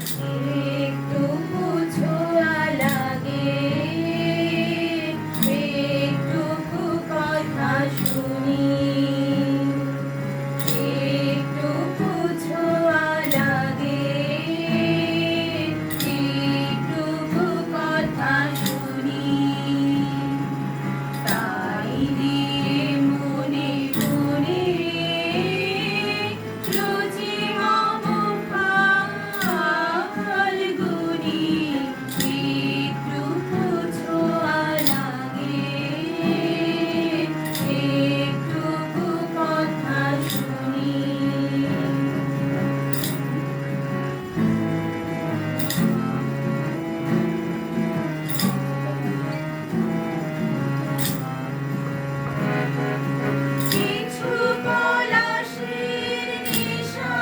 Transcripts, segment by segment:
একটুকু ছোঁয়া লাগে, একটুকু কথা শুনি, একটুকু ছোঁয়া লাগে, একটুকু কথা শুনি, তাই দিয়ে মনে মনে রুচি মম ফাল্গুনি, একটুকু ছোঁয়া লাগে, একটুকু কথা শুনি। কিছু পলাশের নেশা,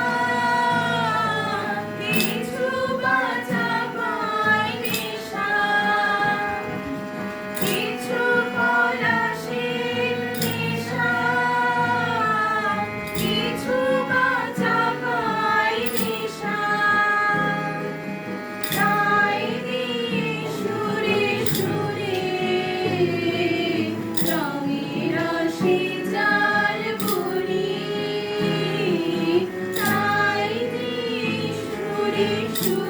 কিছু বাজা পায় নেশা, কিছু পলাশের নেশা, কিছু বাজা পায় নেশা, তাই দিয়ে সুরে সুরে রঙের রসে জাল বুনি, তাই দিয়ে সুরে সুরে